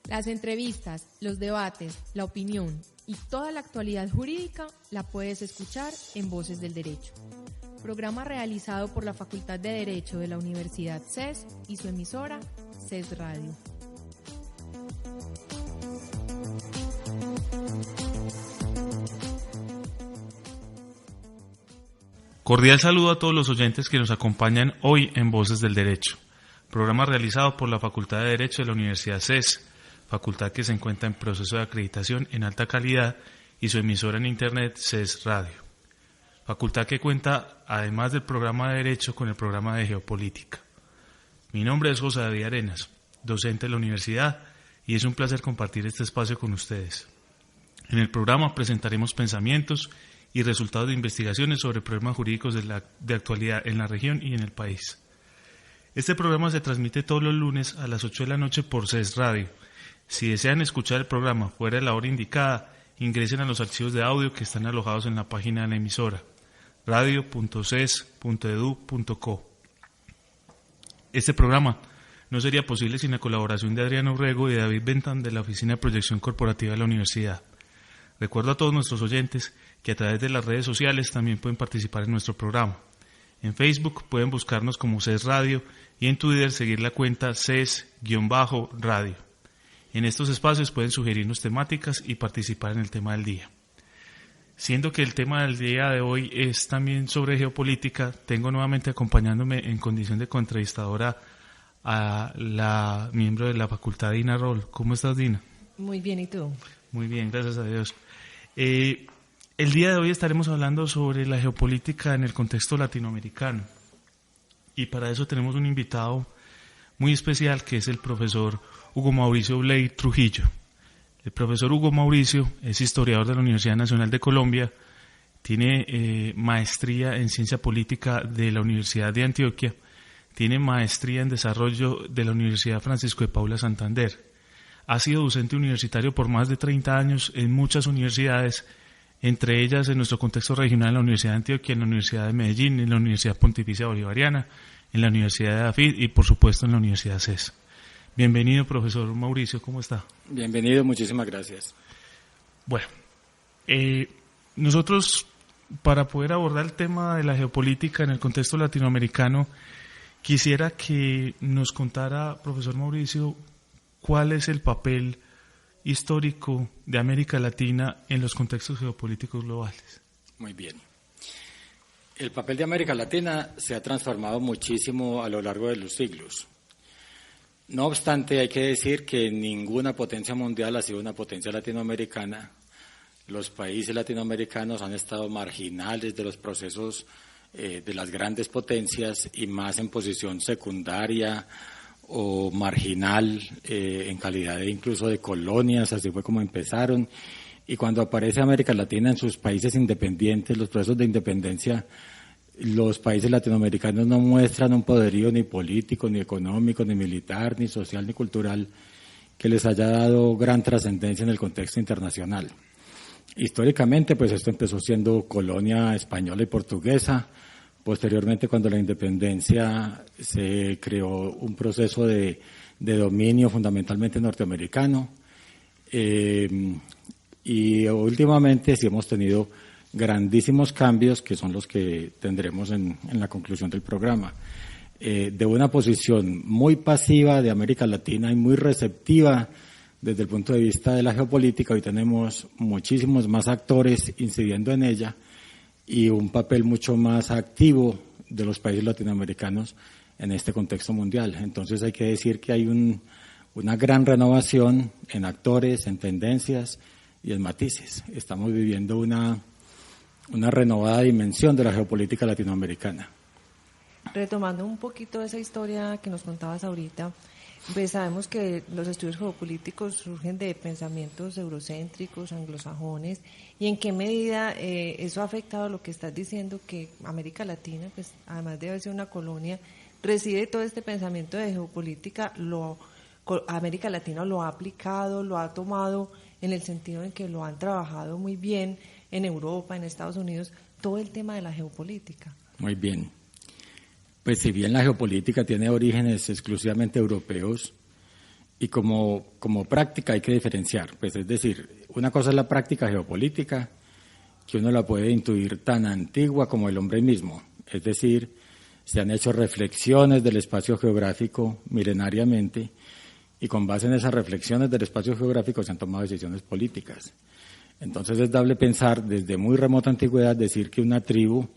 Las entrevistas, los debates, la opinión y toda la actualidad jurídica la puedes escuchar en Voces del Derecho. Programa realizado por la Facultad de Derecho de la Universidad CES y su emisora CES Radio. Cordial saludo a todos los oyentes que nos acompañan hoy en Voces del Derecho, programa realizado por la Facultad de Derecho de la Universidad CES, facultad que se encuentra en proceso de acreditación en alta calidad y su emisora en internet CES Radio. Facultad que cuenta, además del programa de Derecho, con el programa de Geopolítica. Mi nombre es José David Arenas, docente de la universidad, y es un placer compartir este espacio con ustedes. En el programa presentaremos pensamientos y resultados de investigaciones sobre problemas jurídicos de actualidad en la región y en el país. Este programa se transmite todos los lunes a las 8 de la noche por CES Radio. Si desean escuchar el programa fuera de la hora indicada, ingresen a los archivos de audio que están alojados en la página de la emisora, radio.ces.edu.co. Este programa no sería posible sin la colaboración de Adriano Urrego y de David Bentham de la Oficina de Proyección Corporativa de la Universidad. Recuerdo a todos nuestros oyentes que a través de las redes sociales también pueden participar en nuestro programa. En Facebook pueden buscarnos como CES Radio y en Twitter seguir la cuenta CES-Radio. En estos espacios pueden sugerirnos temáticas y participar en el tema del día. Siendo que el tema del día de hoy es también sobre geopolítica, tengo nuevamente acompañándome en condición de coentrevistadora a la miembro de la facultad, Dina Roll. ¿Cómo estás, Dina? Muy bien, ¿y tú? Muy bien, gracias a Dios. El día de hoy estaremos hablando sobre la geopolítica en el contexto latinoamericano. Y para eso tenemos un invitado muy especial que es el profesor Hugo Mauricio Bley Trujillo. El profesor Hugo Mauricio es historiador de la Universidad Nacional de Colombia, tiene maestría en ciencia política de la Universidad de Antioquia, tiene maestría en desarrollo de la Universidad Francisco de Paula Santander. Ha sido docente universitario por más de 30 años en muchas universidades, entre ellas en nuestro contexto regional en la Universidad de Antioquia, en la Universidad de Medellín, en la Universidad Pontificia Bolivariana, en la Universidad de AFID y por supuesto en la Universidad CES. Bienvenido, profesor Mauricio, ¿cómo está? Bienvenido, muchísimas gracias. Bueno, nosotros para poder abordar el tema de la geopolítica en el contexto latinoamericano, quisiera que nos contara, profesor Mauricio, cuál es el papel histórico de América Latina en los contextos geopolíticos globales. Muy bien. El papel de América Latina se ha transformado muchísimo a lo largo de los siglos. No obstante, hay que decir que ninguna potencia mundial ha sido una potencia latinoamericana. Los países latinoamericanos han estado marginales de los procesos de las grandes potencias y más en posición secundaria o marginal en calidad incluso de colonias, así fue como empezaron. Y cuando aparece América Latina en sus países independientes, los procesos de independencia, los países latinoamericanos no muestran un poderío ni político, ni económico, ni militar, ni social, ni cultural que les haya dado gran trascendencia en el contexto internacional. Históricamente, pues esto empezó siendo colonia española y portuguesa. Posteriormente, cuando la independencia se creó un proceso de dominio fundamentalmente norteamericano. Y últimamente sí hemos tenido grandísimos cambios que son los que tendremos en la conclusión del programa. De una posición muy pasiva de América Latina y muy receptiva desde el punto de vista de la geopolítica, hoy tenemos muchísimos más actores incidiendo en ella y un papel mucho más activo de los países latinoamericanos en este contexto mundial. Entonces hay que decir que hay una gran renovación en actores, en tendencias y en matices. Estamos viviendo una renovada dimensión de la geopolítica latinoamericana. Retomando un poquito esa historia que nos contabas ahorita, pues sabemos que los estudios geopolíticos surgen de pensamientos eurocéntricos, anglosajones, y en qué medida eso ha afectado lo que estás diciendo, que América Latina, pues además de haber sido una colonia, recibe todo este pensamiento de geopolítica, América Latina lo ha aplicado, lo ha tomado en el sentido en que lo han trabajado muy bien en Europa, en Estados Unidos, todo el tema de la geopolítica. Muy bien. Pues si bien la geopolítica tiene orígenes exclusivamente europeos Y como práctica hay que diferenciar, pues es decir, una cosa es la práctica geopolítica, que uno la puede intuir tan antigua como el hombre mismo, es decir, se han hecho reflexiones del espacio geográfico milenariamente y con base en esas reflexiones del espacio geográfico se han tomado decisiones políticas. Entonces es dable pensar desde muy remota antigüedad decir que una tribu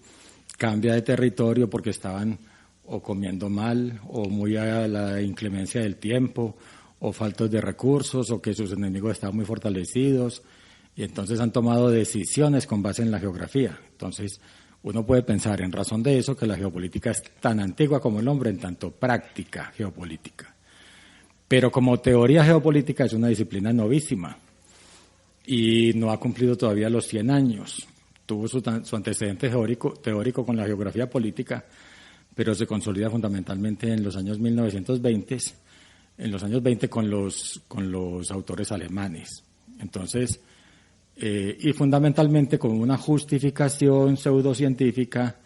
cambia de territorio porque estaban o comiendo mal o muy a la inclemencia del tiempo o faltos de recursos o que sus enemigos estaban muy fortalecidos y entonces han tomado decisiones con base en la geografía. Entonces uno puede pensar en razón de eso que la geopolítica es tan antigua como el hombre en tanto práctica geopolítica. Pero como teoría geopolítica es una disciplina novísima y no ha cumplido todavía los 100 años. Tuvo su antecedente teórico con la geografía política, pero se consolida fundamentalmente en los años 1920, en los años 20 con los autores alemanes. Entonces, y fundamentalmente como una justificación pseudocientífica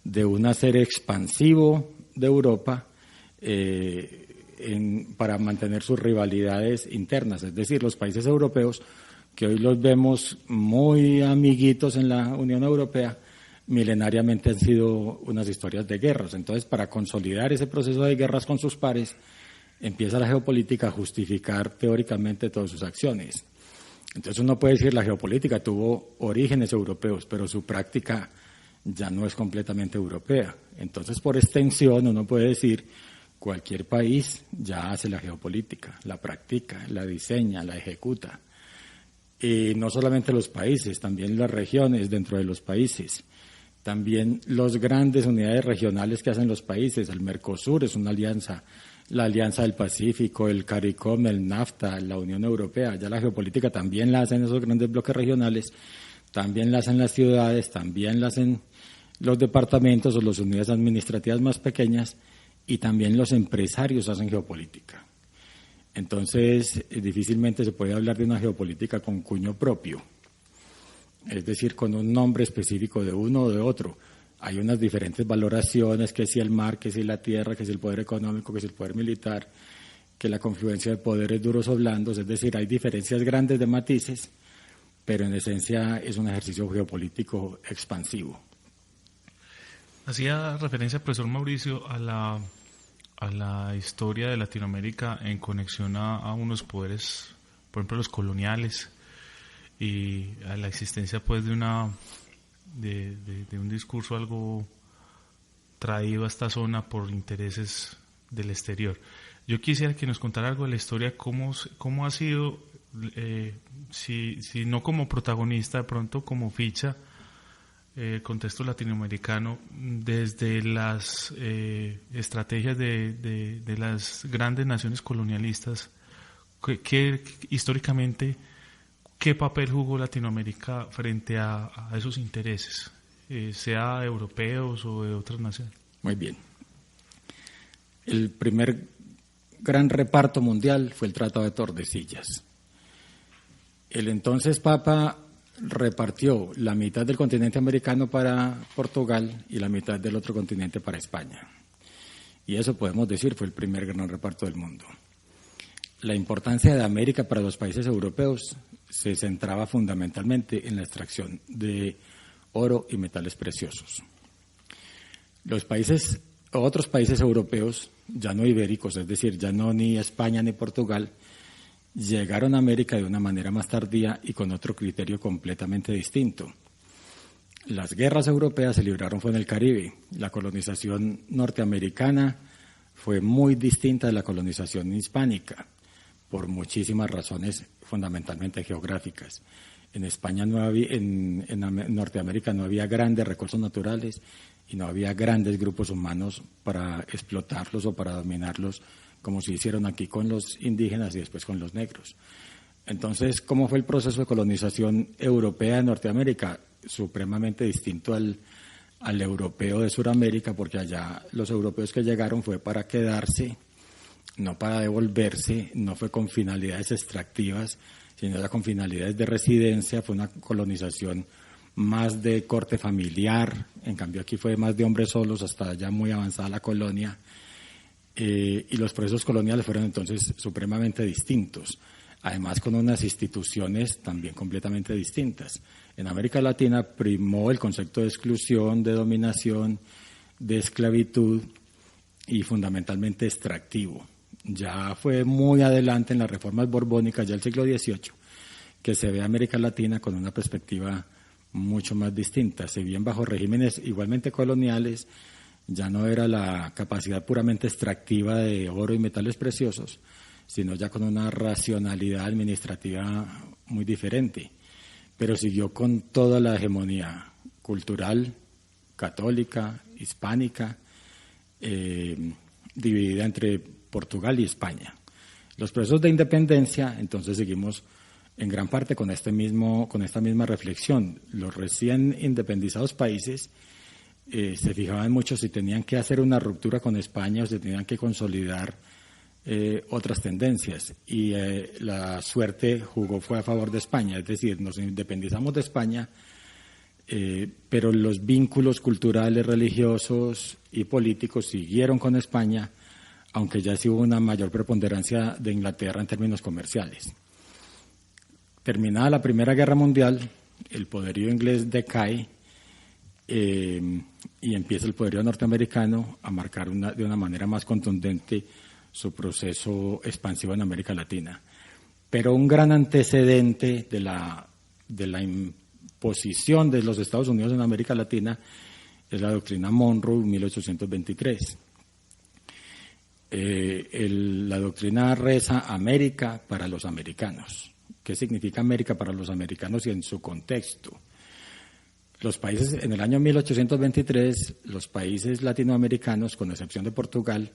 de un hacer expansivo de Europa para mantener sus rivalidades internas, es decir, los países europeos que hoy los vemos muy amiguitos en la Unión Europea, milenariamente han sido unas historias de guerras. Entonces, para consolidar ese proceso de guerras con sus pares, empieza la geopolítica a justificar teóricamente todas sus acciones. Entonces uno puede decir la geopolítica tuvo orígenes europeos, pero su práctica ya no es completamente europea. Entonces, por extensión, uno puede decir cualquier país ya hace la geopolítica, la practica, la diseña, la ejecuta. Y no solamente los países, también las regiones dentro de los países. También las grandes unidades regionales que hacen los países. El Mercosur es una alianza, la Alianza del Pacífico, el CARICOM, el NAFTA, la Unión Europea. Ya la geopolítica también la hacen esos grandes bloques regionales, también la hacen las ciudades, también la hacen los departamentos o las unidades administrativas más pequeñas y también los empresarios hacen geopolítica. Entonces, difícilmente se puede hablar de una geopolítica con cuño propio, es decir, con un nombre específico de uno o de otro. Hay unas diferentes valoraciones, que si el mar, que si la tierra, que si el poder económico, que si el poder militar, que la confluencia de poderes duros o blandos, es decir, hay diferencias grandes de matices, pero en esencia es un ejercicio geopolítico expansivo. Hacía referencia, profesor Mauricio, a la historia de Latinoamérica en conexión a unos poderes, por ejemplo, los coloniales, y a la existencia pues de un discurso algo traído a esta zona por intereses del exterior. Yo quisiera que nos contara algo de la historia, cómo ha sido, si no como protagonista, de pronto como ficha, el contexto latinoamericano, desde las estrategias de las grandes naciones colonialistas, que históricamente, ¿qué papel jugó Latinoamérica frente a esos intereses, sea europeos o de otras naciones? Muy bien. El primer gran reparto mundial fue el Tratado de Tordesillas. El entonces Papa repartió la mitad del continente americano para Portugal y la mitad del otro continente para España. Y eso podemos decir fue el primer gran reparto del mundo. La importancia de América para los países europeos se centraba fundamentalmente en la extracción de oro y metales preciosos. Otros países europeos, ya no ibéricos, es decir, ya no ni España ni Portugal, llegaron a América de una manera más tardía y con otro criterio completamente distinto. Las guerras europeas se libraron fue en el Caribe. La colonización norteamericana fue muy distinta de la colonización hispánica, por muchísimas razones fundamentalmente geográficas. En España no había, en Norteamérica no había grandes recursos naturales y no había grandes grupos humanos para explotarlos o para dominarlos, como se hicieron aquí con los indígenas y después con los negros. Entonces, ¿cómo fue el proceso de colonización europea de Norteamérica? Supremamente distinto al europeo de Sudamérica, porque allá los europeos que llegaron fue para quedarse, no para devolverse, no fue con finalidades extractivas, sino era con finalidades de residencia. Fue una colonización más de corte familiar, en cambio aquí fue más de hombres solos, hasta ya muy avanzada la colonia. y los procesos coloniales fueron entonces supremamente distintos, además con unas instituciones también completamente distintas. En América Latina primó el concepto de exclusión, de dominación, de esclavitud y fundamentalmente extractivo. Ya fue muy adelante en las reformas borbónicas, ya el siglo XVIII, que se ve a América Latina con una perspectiva mucho más distinta. Si bien bajo regímenes igualmente coloniales, ya no era la capacidad puramente extractiva de oro y metales preciosos, sino ya con una racionalidad administrativa muy diferente, pero siguió con toda la hegemonía cultural, católica, hispánica, dividida entre Portugal y España. Los procesos de independencia, entonces seguimos en gran parte con esta misma reflexión. Los recién independizados países se fijaban mucho si tenían que hacer una ruptura con España o si tenían que consolidar otras tendencias, y la suerte fue a favor de España, es decir, nos independizamos de España, pero los vínculos culturales, religiosos y políticos siguieron con España, aunque ya sí hubo una mayor preponderancia de Inglaterra en términos comerciales. Terminada la Primera Guerra Mundial, el poderío inglés decae y empieza el poderío norteamericano a marcar de una manera más contundente su proceso expansivo en América Latina. Pero un gran antecedente de la imposición de los Estados Unidos en América Latina es la doctrina Monroe, 1823. La doctrina reza América para los americanos. ¿Qué significa América para los americanos y en su contexto? Los países, en el año 1823, los países latinoamericanos, con excepción de Portugal,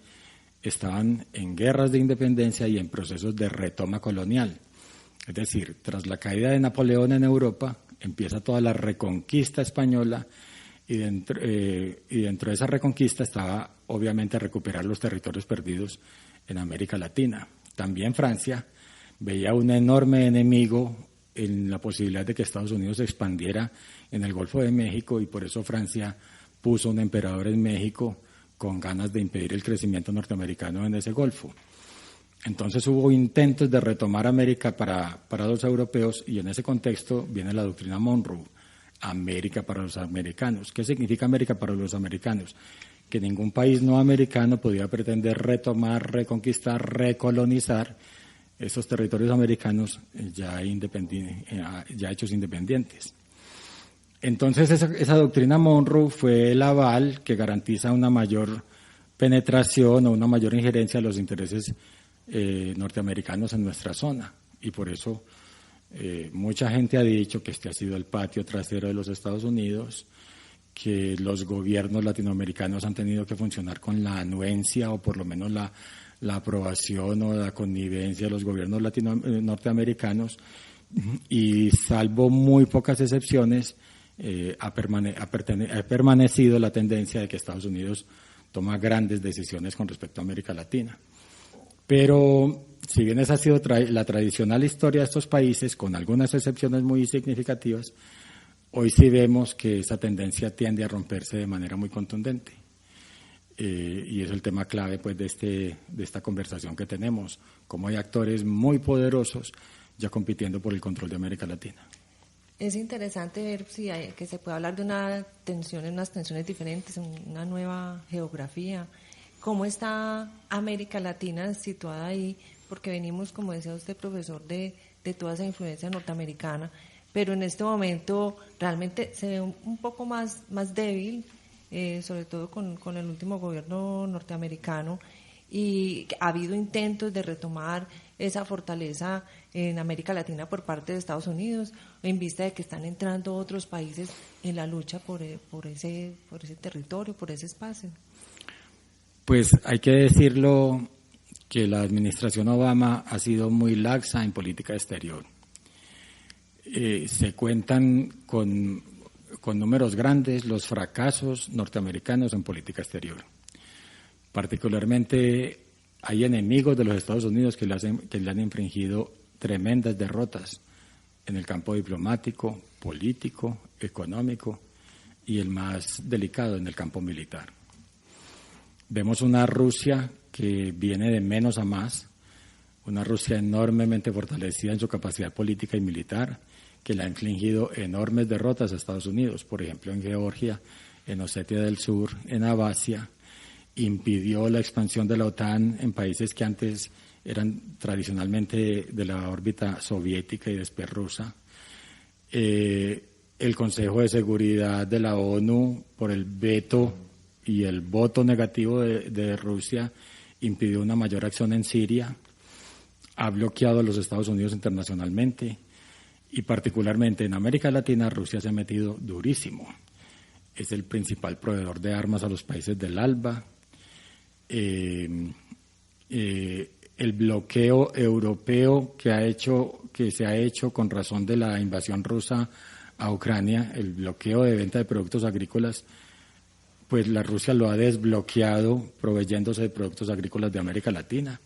estaban en guerras de independencia y en procesos de retoma colonial. Es decir, tras la caída de Napoleón en Europa, empieza toda la reconquista española y dentro de esa reconquista estaba obviamente recuperar los territorios perdidos en América Latina. También Francia veía un enorme enemigo en la posibilidad de que Estados Unidos se expandiera en el Golfo de México, y por eso Francia puso un emperador en México con ganas de impedir el crecimiento norteamericano en ese Golfo. Entonces hubo intentos de retomar América para los europeos, y en ese contexto viene la doctrina Monroe, América para los americanos. ¿Qué significa América para los americanos? Que ningún país no americano podía pretender retomar, reconquistar, recolonizar esos territorios americanos ya hechos independientes. Entonces esa doctrina Monroe fue el aval que garantiza una mayor penetración o una mayor injerencia de los intereses norteamericanos en nuestra zona, y por eso mucha gente ha dicho que este ha sido el patio trasero de los Estados Unidos, que los gobiernos latinoamericanos han tenido que funcionar con la anuencia o por lo menos la aprobación o la connivencia de los gobiernos norteamericanos, y salvo muy pocas excepciones ha permanecido la tendencia de que Estados Unidos toma grandes decisiones con respecto a América Latina. Pero si bien esa ha sido la tradicional historia de estos países, con algunas excepciones muy significativas, hoy sí vemos que esa tendencia tiende a romperse de manera muy contundente. Y es el tema clave pues de esta conversación que tenemos, cómo hay actores muy poderosos ya compitiendo por el control de América Latina. Es interesante ver que se puede hablar de unas tensiones diferentes, una nueva geografía. ¿Cómo está América Latina situada ahí? Porque venimos, como decía usted, profesor, de toda esa influencia norteamericana, pero en este momento realmente se ve un poco más débil, sobre todo con el último gobierno norteamericano, y ha habido intentos de retomar esa fortaleza en América Latina por parte de Estados Unidos, en vista de que están entrando otros países en la lucha por ese territorio, por ese espacio. Pues hay que decirlo que la administración Obama ha sido muy laxa en política exterior. Se cuentan con números grandes los fracasos norteamericanos en política exterior. Particularmente hay enemigos de los Estados Unidos que le han infringido tremendas derrotas en el campo diplomático, político, económico y el más delicado en el campo militar. Vemos una Rusia que viene de menos a más, una Rusia enormemente fortalecida en su capacidad política y militar, que le ha infligido enormes derrotas a Estados Unidos, por ejemplo en Georgia, en Osetia del Sur, en Abjasia, impidió la expansión de la OTAN en países que antes eran tradicionalmente de la órbita soviética y después rusa. El Consejo de Seguridad de la ONU, por el veto y el voto negativo de Rusia, impidió una mayor acción en Siria, ha bloqueado a los Estados Unidos internacionalmente y particularmente en América Latina Rusia se ha metido durísimo. Es el principal proveedor de armas a los países del ALBA. El bloqueo europeo que se ha hecho con razón de la invasión rusa a Ucrania, el bloqueo de venta de productos agrícolas, pues la Rusia lo ha desbloqueado proveyéndose de productos agrícolas de América Latina.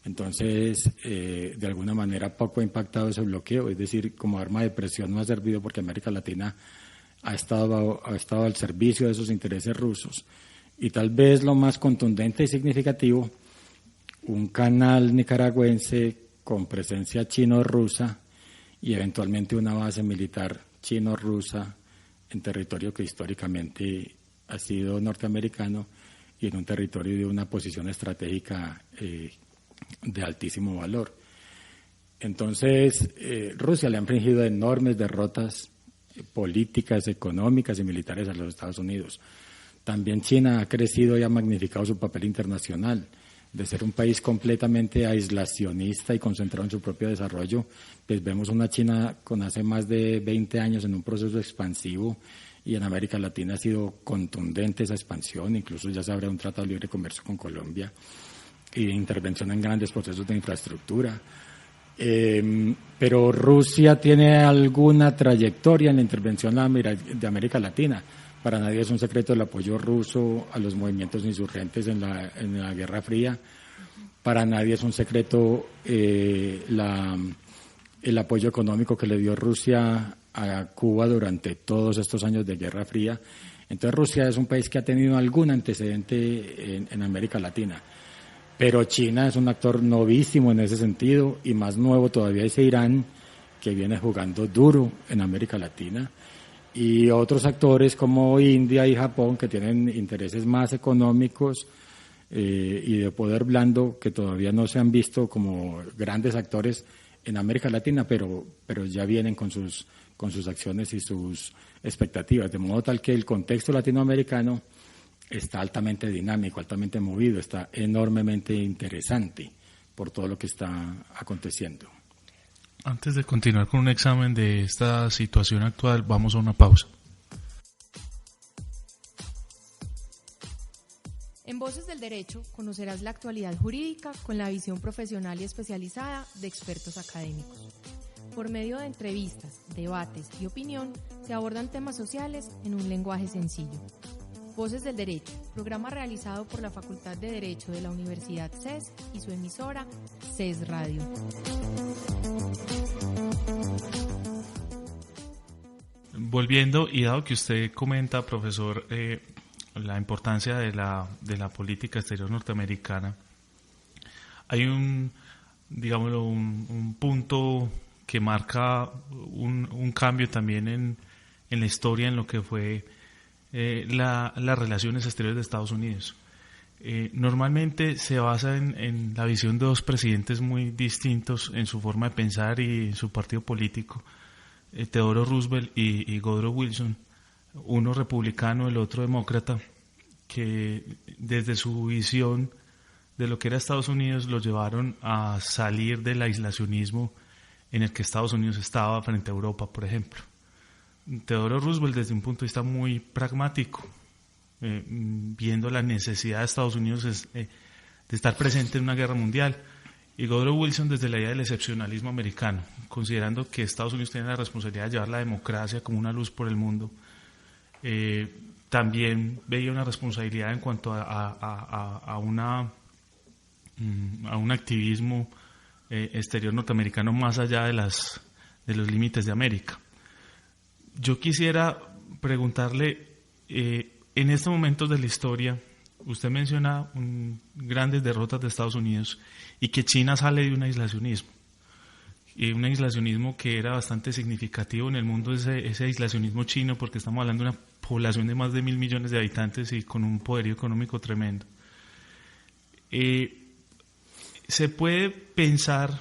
Entonces, de alguna manera poco ha impactado ese bloqueo, es decir, como arma de presión no ha servido porque América Latina ha estado al servicio de esos intereses rusos. Y tal vez lo más contundente y significativo, un canal nicaragüense con presencia chino-rusa y eventualmente una base militar chino-rusa en territorio que históricamente ha sido norteamericano y en un territorio de una posición estratégica de altísimo valor. Entonces, Rusia le ha infligido enormes derrotas políticas, económicas y militares a los Estados Unidos. También China ha crecido y ha magnificado su papel internacional. De ser un país completamente aislacionista y concentrado en su propio desarrollo, pues vemos una China con hace más de 20 años en un proceso expansivo y en América Latina ha sido contundente esa expansión, incluso ya se abre un tratado de libre comercio con Colombia y de intervención en grandes procesos de infraestructura. Pero Rusia tiene alguna trayectoria en la intervención de América Latina. Para nadie es un secreto el apoyo ruso a los movimientos insurgentes en la Guerra Fría. Para nadie es un secreto el apoyo económico que le dio Rusia a Cuba durante todos estos años de Guerra Fría. Entonces Rusia es un país que ha tenido algún antecedente en América Latina. Pero China es un actor novísimo en ese sentido y más nuevo todavía es Irán, que viene jugando duro en América Latina. Y otros actores como India y Japón que tienen intereses más económicos y de poder blando que todavía no se han visto como grandes actores en América Latina, pero ya vienen con sus acciones y sus expectativas, de modo tal que el contexto latinoamericano está altamente dinámico, altamente movido, está enormemente interesante por todo lo que está aconteciendo. Antes de continuar con un examen de esta situación actual, vamos a una pausa. En Voces del Derecho conocerás la actualidad jurídica con la visión profesional y especializada de expertos académicos. Por medio de entrevistas, debates y opinión, se abordan temas sociales en un lenguaje sencillo. Voces del Derecho, programa realizado por la Facultad de Derecho de la Universidad CES y su emisora CES Radio. Volviendo, y dado que usted comenta, profesor, la importancia de la política exterior norteamericana, hay un punto que marca un cambio también en la historia, en lo que fue las relaciones exteriores de Estados Unidos. Normalmente se basa en la visión de dos presidentes muy distintos en su forma de pensar y en su partido político, Theodore Roosevelt y Woodrow Wilson, uno republicano, el otro demócrata, que desde su visión de lo que era Estados Unidos los llevaron a salir del aislacionismo en el que Estados Unidos estaba frente a Europa, por ejemplo. Theodore Roosevelt, desde un punto de vista muy pragmático, viendo la necesidad de Estados Unidos de estar presente en una guerra mundial, y Woodrow Wilson desde la idea del excepcionalismo americano, considerando que Estados Unidos tiene la responsabilidad de llevar la democracia como una luz por el mundo. También veía una responsabilidad en cuanto a un activismo exterior norteamericano más allá de los límites de América. Yo quisiera preguntarle, en estos momentos de la historia, usted menciona grandes derrotas de Estados Unidos y que China sale de un aislacionismo. Y un aislacionismo que era bastante significativo en el mundo, ese aislacionismo chino, porque estamos hablando de una población de más de 1.000 millones de habitantes y con un poderío económico tremendo. Se puede pensar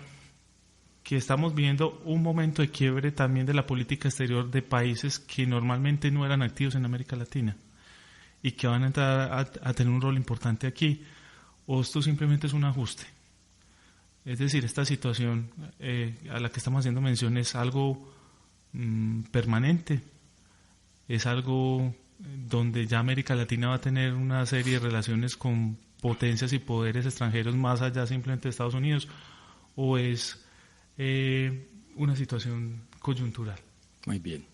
que estamos viviendo un momento de quiebre también de la política exterior de países que normalmente no eran activos en América Latina y que van a entrar a tener un rol importante aquí, o esto simplemente es un ajuste. Es decir, esta situación a la que estamos haciendo mención es algo permanente, es algo donde ya América Latina va a tener una serie de relaciones con potencias y poderes extranjeros más allá simplemente de Estados Unidos, o es una situación coyuntural. Muy bien.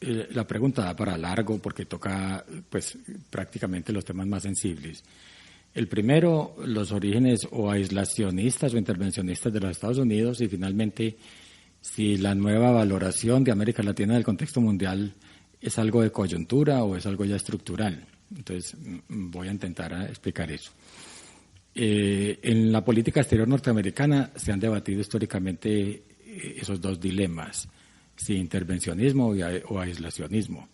La pregunta da para largo porque toca pues prácticamente los temas más sensibles. El primero, los orígenes o aislacionistas o intervencionistas de los Estados Unidos, y finalmente si la nueva valoración de América Latina del contexto mundial es algo de coyuntura o es algo ya estructural. Entonces voy a intentar explicar eso. En la política exterior norteamericana se han debatido históricamente esos dos dilemas, si intervencionismo o aislacionismo.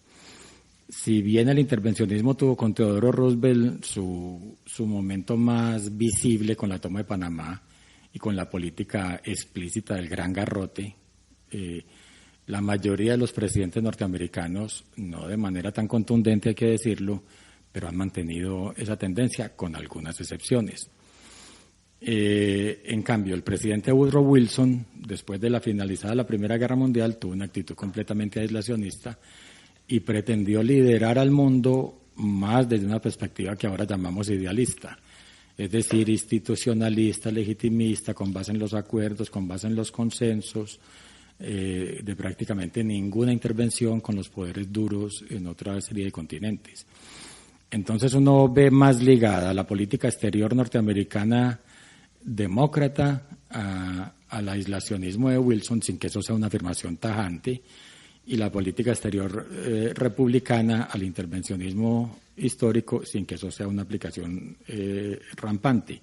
Si bien el intervencionismo tuvo con Teodoro Roosevelt su momento más visible con la toma de Panamá y con la política explícita del gran garrote, la mayoría de los presidentes norteamericanos, no de manera tan contundente hay que decirlo, pero han mantenido esa tendencia con algunas excepciones. En cambio, el presidente Woodrow Wilson, después de la finalizada la Primera Guerra Mundial, tuvo una actitud completamente aislacionista y pretendió liderar al mundo más desde una perspectiva que ahora llamamos idealista, es decir, institucionalista, legitimista, con base en los acuerdos, con base en los consensos, de prácticamente ninguna intervención con los poderes duros en otra serie de continentes. Entonces uno ve más ligada a la política exterior norteamericana demócrata al aislacionismo de Wilson, sin que eso sea una afirmación tajante, y la política exterior republicana al intervencionismo histórico, sin que eso sea una aplicación rampante.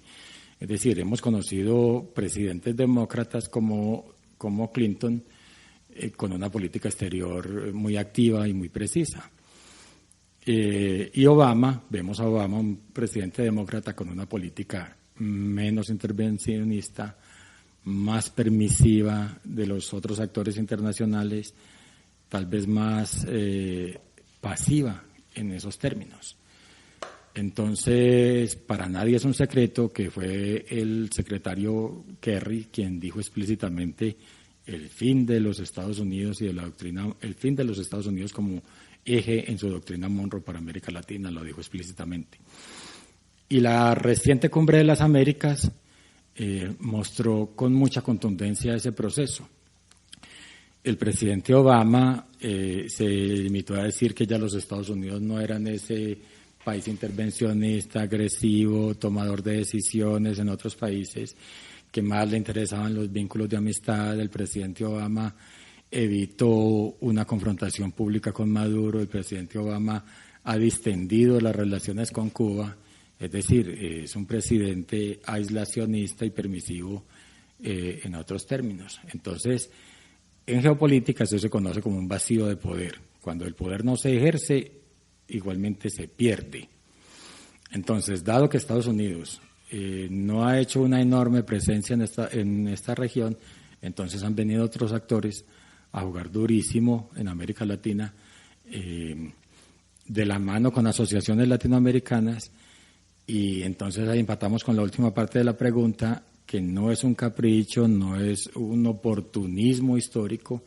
Es decir, hemos conocido presidentes demócratas como Clinton con una política exterior muy activa y muy precisa. Y Obama, vemos a Obama, un presidente demócrata con una política menos intervencionista, más permisiva de los otros actores internacionales, tal vez más pasiva en esos términos. Entonces, para nadie es un secreto que fue el secretario Kerry quien dijo explícitamente el fin de los Estados Unidos y de la doctrina, el fin de los Estados Unidos como eje en su doctrina Monroe para América Latina, lo dijo explícitamente. Y la reciente Cumbre de las Américas mostró con mucha contundencia ese proceso. El presidente Obama se limitó a decir que ya los Estados Unidos no eran ese país intervencionista, agresivo, tomador de decisiones en otros países, que más le interesaban los vínculos de amistad. El presidente Obama evitó una confrontación pública con Maduro. El presidente Obama ha distendido las relaciones con Cuba. Es decir, es un presidente aislacionista y permisivo en otros términos. Entonces, en geopolítica eso se conoce como un vacío de poder. Cuando el poder no se ejerce, igualmente se pierde. Entonces, dado que Estados Unidos no ha hecho una enorme presencia en esta región, entonces han venido otros actores a jugar durísimo en América Latina, de la mano con asociaciones latinoamericanas, y entonces ahí empatamos con la última parte de la pregunta, que no es un capricho, no es un oportunismo histórico,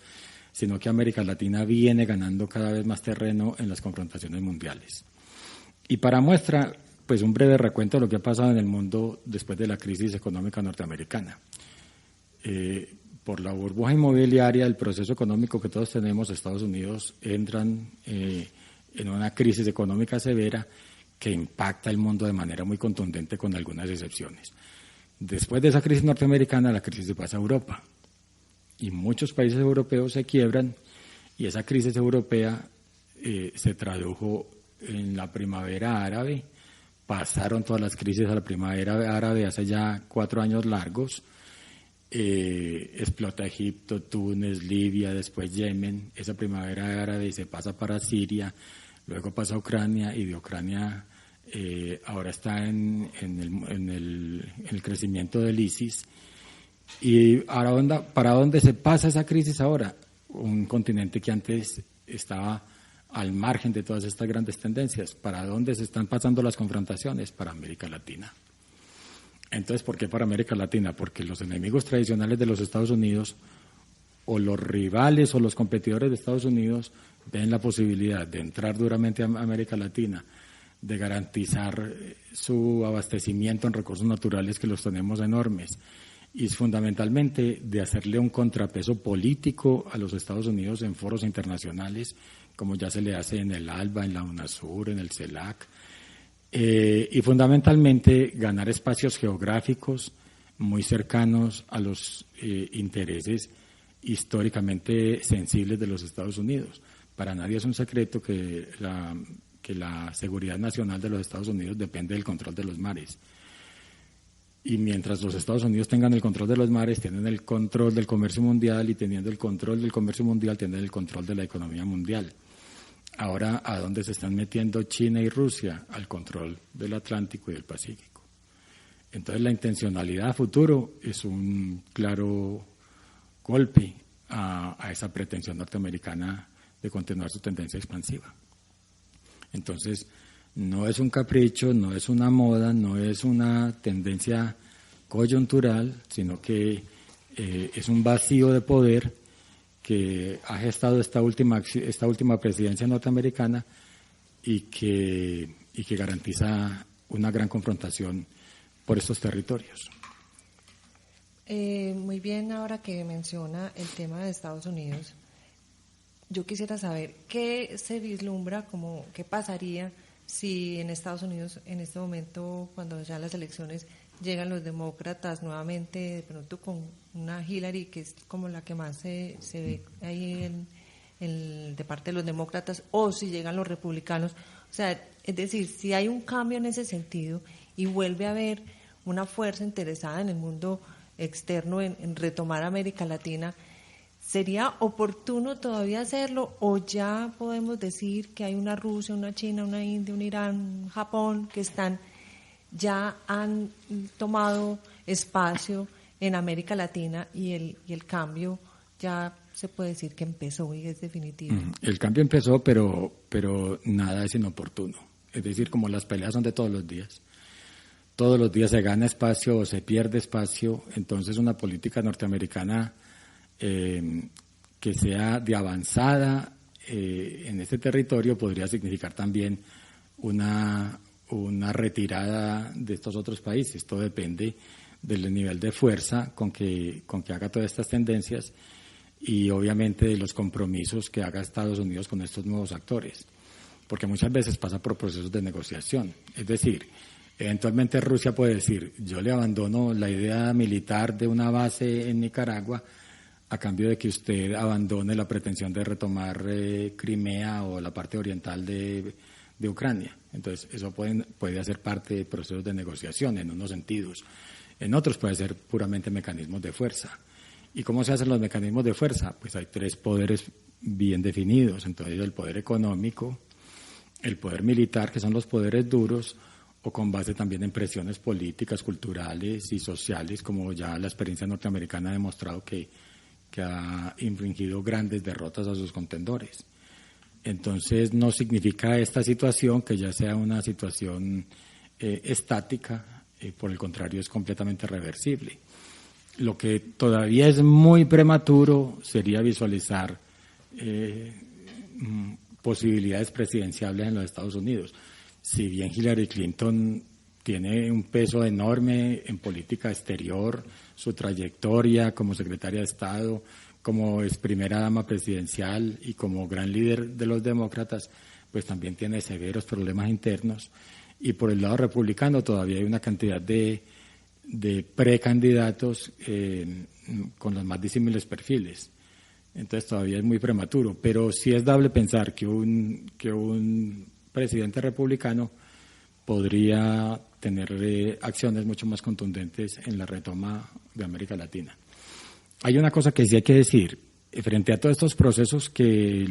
sino que América Latina viene ganando cada vez más terreno en las confrontaciones mundiales. Y para muestra, pues un breve recuento de lo que ha pasado en el mundo después de la crisis económica norteamericana. Por la burbuja inmobiliaria, el proceso económico que todos tenemos, Estados Unidos entran en una crisis económica severa que impacta el mundo de manera muy contundente, con algunas excepciones. Después de esa crisis norteamericana, la crisis se pasa a Europa, y muchos países europeos se quiebran, y esa crisis europea se tradujo en la primavera árabe. Pasaron todas las crisis a la primavera árabe hace ya 4 años largos. Explota Egipto, Túnez, Libia, después Yemen, esa primavera árabe, y se pasa para Siria, luego pasa a Ucrania, y de Ucrania ahora está en el crecimiento del ISIS. ¿Y ahora para dónde se pasa esa crisis ahora? Un continente que antes estaba al margen de todas estas grandes tendencias. ¿Para dónde se están pasando las confrontaciones? Para América Latina. Entonces, ¿por qué para América Latina? Porque los enemigos tradicionales de los Estados Unidos, o los rivales o los competidores de Estados Unidos, ven la posibilidad de entrar duramente a América Latina, de garantizar su abastecimiento en recursos naturales, que los tenemos enormes, y fundamentalmente de hacerle un contrapeso político a los Estados Unidos en foros internacionales, como ya se le hace en el ALBA, en la UNASUR, en el CELAC, y fundamentalmente ganar espacios geográficos muy cercanos a los intereses históricamente sensibles de los Estados Unidos. Para nadie es un secreto que la seguridad nacional de los Estados Unidos depende del control de los mares. Y mientras los Estados Unidos tengan el control de los mares, tienen el control del comercio mundial, y teniendo el control del comercio mundial, tienen el control de la economía mundial. Ahora, ¿a dónde se están metiendo China y Rusia? Al control del Atlántico y del Pacífico. Entonces, la intencionalidad a futuro es un claro golpe a esa pretensión norteamericana de continuar su tendencia expansiva. Entonces, no es un capricho, no es una moda, no es una tendencia coyuntural, sino que es un vacío de poder que ha gestado esta última presidencia norteamericana, y que garantiza una gran confrontación por estos territorios. Muy bien, ahora que menciona el tema de Estados Unidos, yo quisiera saber qué se vislumbra, qué pasaría si en Estados Unidos, en este momento, cuando ya las elecciones, llegan los demócratas nuevamente, de pronto con una Hillary, que es como la que más se ve ahí de parte de los demócratas, o si llegan los republicanos. O sea, es decir, si hay un cambio en ese sentido y vuelve a haber una fuerza interesada en el mundo externo en retomar América Latina, ¿sería oportuno todavía hacerlo, o ya podemos decir que hay una Rusia, una China, una India, un Irán, un Japón, que ya han tomado espacio en América Latina, y el cambio ya se puede decir que empezó y es definitivo? El cambio empezó, pero nada es inoportuno. Es decir, como las peleas son de todos los días se gana espacio o se pierde espacio. Entonces, una política norteamericana que sea de avanzada en este territorio podría significar también una retirada de estos otros países. Todo depende del nivel de fuerza con que haga todas estas tendencias, y obviamente de los compromisos que haga Estados Unidos con estos nuevos actores, porque muchas veces pasa por procesos de negociación. Es decir, eventualmente Rusia puede decir: yo le abandono la idea militar de una base en Nicaragua a cambio de que usted abandone la pretensión de retomar Crimea o la parte oriental de Ucrania. Entonces, eso puede hacer parte de procesos de negociación en unos sentidos. En otros puede ser puramente mecanismos de fuerza. ¿Y cómo se hacen los mecanismos de fuerza? Pues hay 3 poderes bien definidos. Entonces, el poder económico, el poder militar, que son los poderes duros, o con base también en presiones políticas, culturales y sociales, como ya la experiencia norteamericana ha demostrado que ha infligido grandes derrotas a sus contendores. Entonces, no significa esta situación que ya sea una situación estática, por el contrario, es completamente reversible. Lo que todavía es muy prematuro sería visualizar posibilidades presidenciales en los Estados Unidos. Si bien Hillary Clinton tiene un peso enorme en política exterior, su trayectoria como secretaria de Estado, como ex primera dama presidencial y como gran líder de los demócratas, pues también tiene severos problemas internos. Y por el lado republicano todavía hay una cantidad de precandidatos con los más disímiles perfiles. Entonces todavía es muy prematuro, pero sí es dable pensar que un presidente republicano podría tener acciones mucho más contundentes en la retoma de América Latina. Hay una cosa que sí hay que decir, frente a todos estos procesos que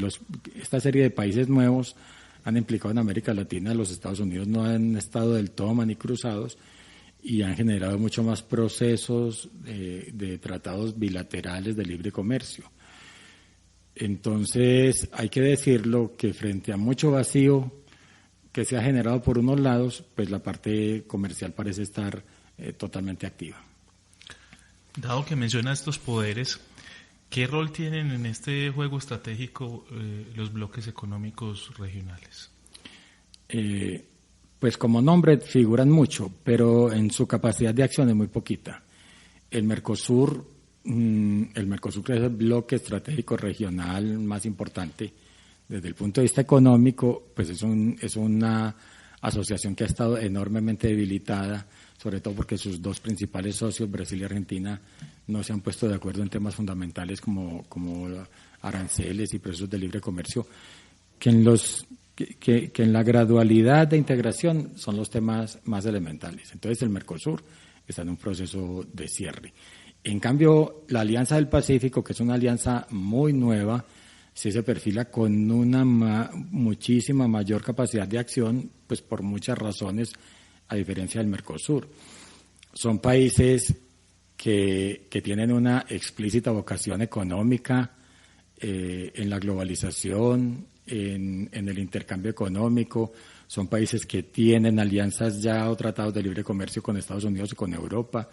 esta serie de países nuevos han implicado en América Latina, los Estados Unidos no han estado del todo ni cruzados y han generado mucho más procesos de tratados bilaterales de libre comercio. Entonces, hay que decirlo que frente a mucho vacío que se ha generado por unos lados, pues la parte comercial parece estar totalmente activa. Dado que menciona estos poderes, ¿qué rol tienen en este juego estratégico los bloques económicos regionales? Pues como nombre figuran mucho, pero en su capacidad de acción es muy poquita. El Mercosur que es el bloque estratégico regional más importante desde el punto de vista económico, pues es una asociación que ha estado enormemente debilitada, sobre todo porque sus dos principales socios, Brasil y Argentina, no se han puesto de acuerdo en temas fundamentales como aranceles y procesos de libre comercio, que en la gradualidad de integración son los temas más elementales. Entonces el Mercosur está en un proceso de cierre. En cambio, la Alianza del Pacífico, que es una alianza muy nueva, sí se perfila con una muchísima mayor capacidad de acción, pues por muchas razones, a diferencia del Mercosur. Son países que tienen una explícita vocación económica en la globalización, en el intercambio económico. Son países que tienen alianzas ya o tratados de libre comercio con Estados Unidos y con Europa.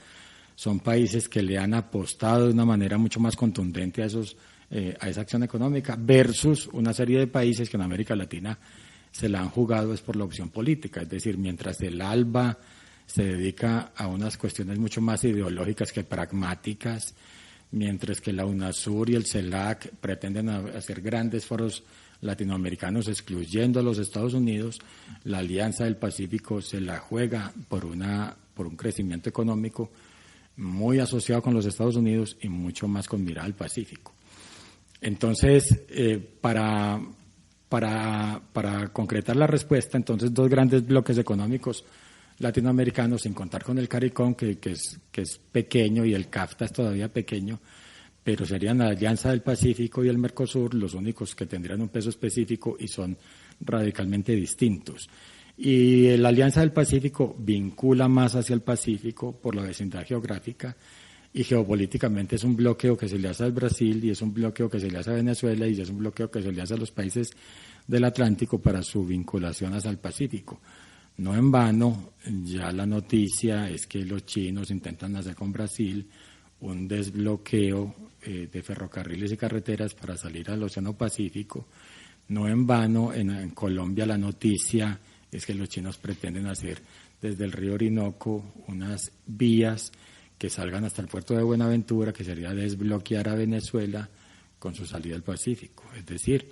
Son países que le han apostado de una manera mucho más contundente a esa acción económica versus una serie de países que en América Latina se la han jugado es por la opción política. Es decir, mientras el ALBA se dedica a unas cuestiones mucho más ideológicas que pragmáticas, mientras que la UNASUR y el CELAC pretenden hacer grandes foros latinoamericanos excluyendo a los Estados Unidos, la Alianza del Pacífico se la juega por un crecimiento económico muy asociado con los Estados Unidos y mucho más con mirada al Pacífico. Entonces, para concretar la respuesta, entonces dos grandes bloques económicos latinoamericanos, sin contar con el CARICOM, que es pequeño, y el CAFTA es todavía pequeño, pero serían la Alianza del Pacífico y el Mercosur los únicos que tendrían un peso específico y son radicalmente distintos. Y la Alianza del Pacífico vincula más hacia el Pacífico por la vecindad geográfica y geopolíticamente es un bloqueo que se le hace al Brasil y es un bloqueo que se le hace a Venezuela y es un bloqueo que se le hace a los países del Atlántico para su vinculación hacia el Pacífico. No en vano, ya la noticia es que los chinos intentan hacer con Brasil un desbloqueo de ferrocarriles y carreteras para salir al Océano Pacífico. No en vano, en Colombia la noticia es que los chinos pretenden hacer desde el río Orinoco unas vías que salgan hasta el puerto de Buenaventura, que sería desbloquear a Venezuela con su salida al Pacífico. Es decir,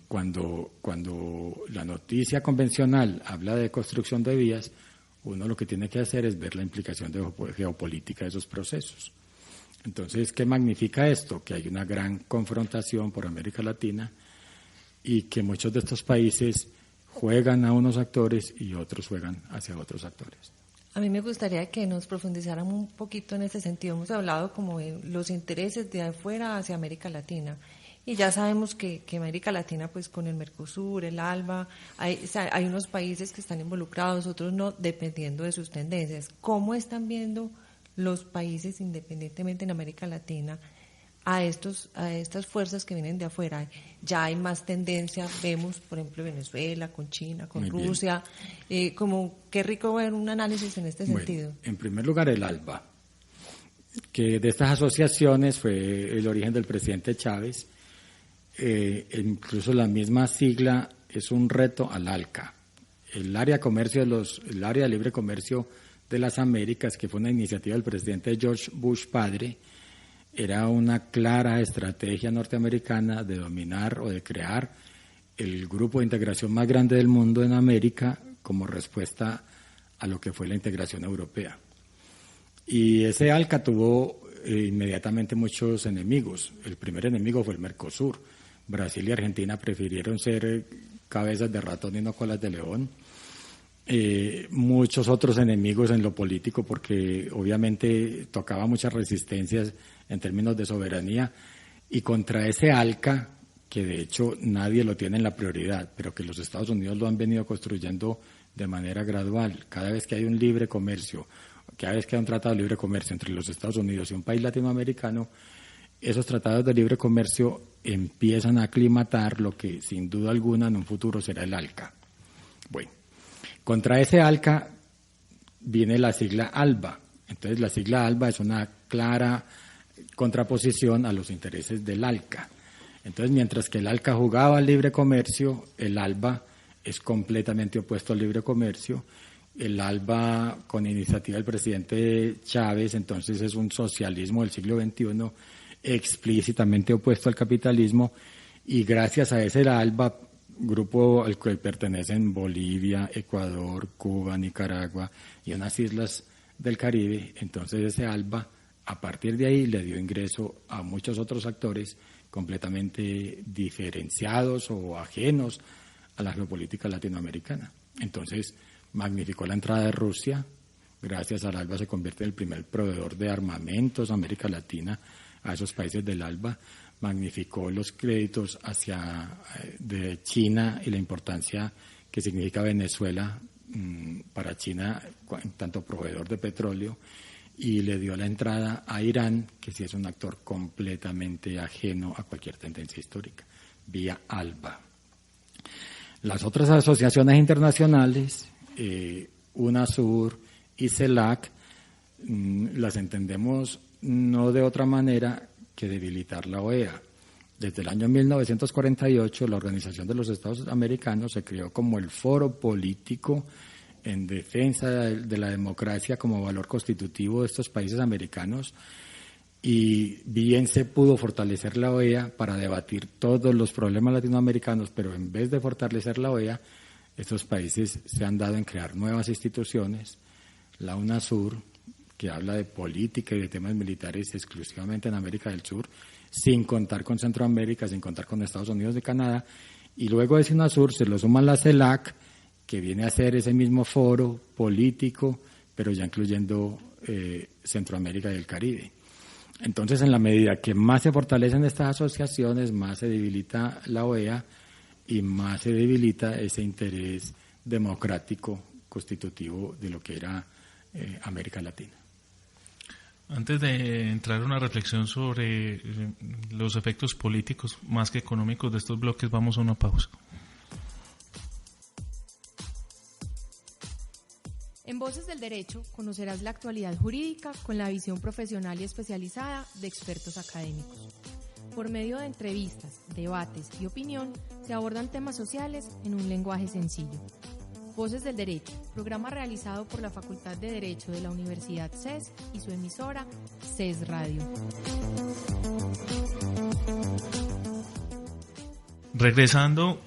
cuando la noticia convencional habla de construcción de vías, uno lo que tiene que hacer es ver la implicación geopolítica de esos procesos. Entonces, ¿qué magnifica esto? Que hay una gran confrontación por América Latina y que muchos de estos países juegan a unos actores y otros juegan hacia otros actores. A mí me gustaría que nos profundizáramos un poquito en ese sentido. Hemos hablado como de los intereses de afuera hacia América Latina. Y ya sabemos que América Latina, pues con el Mercosur, el ALBA, hay unos países que están involucrados, otros no, dependiendo de sus tendencias. ¿Cómo están viendo los países, independientemente en América Latina, a estas fuerzas que vienen de afuera? Ya hay más tendencia, vemos, por ejemplo, Venezuela, con China, con Muy Rusia. Como qué rico ver un análisis en este sentido. En primer lugar, el ALBA, que de estas asociaciones fue el origen del presidente Chávez. Incluso la misma sigla es un reto al ALCA, el área de libre comercio de las Américas, que fue una iniciativa del presidente George Bush padre. Era una clara estrategia norteamericana de dominar o de crear el grupo de integración más grande del mundo en América como respuesta a lo que fue la integración europea. Y ese ALCA tuvo inmediatamente muchos enemigos. El primer enemigo fue el Mercosur. Brasil y Argentina prefirieron ser cabezas de ratón y no colas de león. Muchos otros enemigos en lo político, porque obviamente tocaba muchas resistencias en términos de soberanía, y contra ese ALCA, que de hecho nadie lo tiene en la prioridad, pero que los Estados Unidos lo han venido construyendo de manera gradual. Cada vez que hay un libre comercio, cada vez que hay un tratado de libre comercio entre los Estados Unidos y un país latinoamericano, esos tratados de libre comercio empiezan a aclimatar lo que sin duda alguna en un futuro será el ALCA. Bueno, contra ese ALCA viene la sigla ALBA. Entonces la sigla ALBA es una clara contraposición a los intereses del ALCA. Entonces, mientras que el ALCA jugaba al libre comercio, el ALBA es completamente opuesto al libre comercio. El ALBA, con iniciativa del presidente Chávez, entonces es un socialismo del siglo XXI explícitamente opuesto al capitalismo, y gracias a ese ALBA, grupo al que pertenecen Bolivia, Ecuador, Cuba, Nicaragua y unas islas del Caribe, entonces ese ALBA, a partir de ahí, le dio ingreso a muchos otros actores completamente diferenciados o ajenos a la geopolítica latinoamericana. Entonces, magnificó la entrada de Rusia. Gracias al ALBA se convierte en el primer proveedor de armamentos a América Latina, a esos países del ALBA. Magnificó los créditos de China y la importancia que significa Venezuela para China, en tanto proveedor de petróleo, y le dio la entrada a Irán, que sí es un actor completamente ajeno a cualquier tendencia histórica, vía ALBA. Las otras asociaciones internacionales, UNASUR y CELAC, las entendemos no de otra manera que debilitar la OEA. Desde el año 1948, la Organización de los Estados Americanos se creó como el foro político en defensa de la democracia como valor constitutivo de estos países americanos, y bien se pudo fortalecer la OEA para debatir todos los problemas latinoamericanos, pero en vez de fortalecer la OEA, estos países se han dado en crear nuevas instituciones, la UNASUR, que habla de política y de temas militares exclusivamente en América del Sur, sin contar con Centroamérica, sin contar con Estados Unidos y Canadá, y luego de ese UNASUR se lo suma la CELAC, que viene a ser ese mismo foro político, pero ya incluyendo Centroamérica y el Caribe. Entonces, en la medida que más se fortalecen estas asociaciones, más se debilita la OEA y más se debilita ese interés democrático constitutivo de lo que era América Latina. Antes de entrar a una reflexión sobre los efectos políticos más que económicos de estos bloques, vamos a una pausa. En Voces del Derecho conocerás la actualidad jurídica con la visión profesional y especializada de expertos académicos. Por medio de entrevistas, debates y opinión, se abordan temas sociales en un lenguaje sencillo. Voces del Derecho, programa realizado por la Facultad de Derecho de la Universidad CES y su emisora CES Radio. Regresando,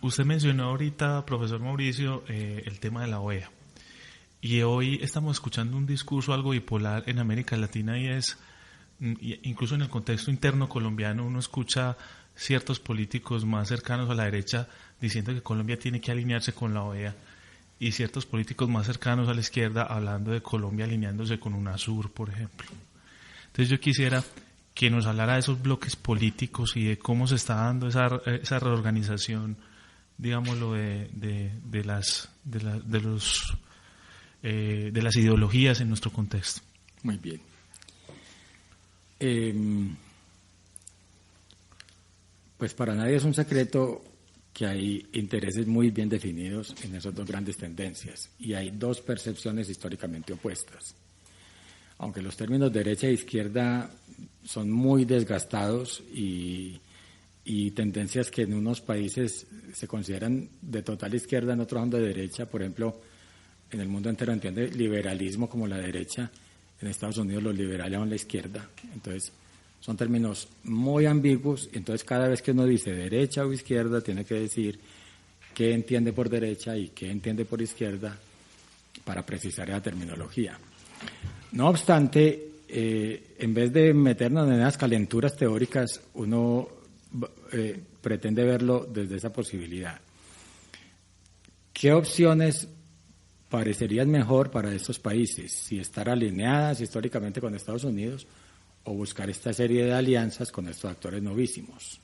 usted mencionó ahorita, profesor Mauricio, el tema de la OEA. Y hoy estamos escuchando un discurso algo bipolar en América Latina, y es, incluso en el contexto interno colombiano, uno escucha ciertos políticos más cercanos a la derecha diciendo que Colombia tiene que alinearse con la OEA, y ciertos políticos más cercanos a la izquierda hablando de Colombia alineándose con UNASUR, por ejemplo. Entonces yo quisiera que nos hablara de esos bloques políticos y de cómo se está dando esa reorganización, digámoslo, de las ideologías en nuestro contexto. Muy bien. Pues para nadie es un secreto que hay intereses muy bien definidos en esas dos grandes tendencias, y hay dos percepciones históricamente opuestas. Aunque los términos derecha e izquierda son muy desgastados y tendencias que en unos países se consideran de total izquierda, en otros son de derecha. Por ejemplo, en el mundo entero entiende liberalismo como la derecha, en Estados Unidos los liberales son la izquierda. Entonces, son términos muy ambiguos, entonces cada vez que uno dice derecha o izquierda tiene que decir qué entiende por derecha y qué entiende por izquierda para precisar esa terminología. No obstante, en vez de meternos en esas calenturas teóricas, uno pretende verlo desde esa posibilidad. ¿Qué opciones parecerían mejor para estos países? Si estar alineadas históricamente con Estados Unidos o buscar esta serie de alianzas con estos actores novísimos.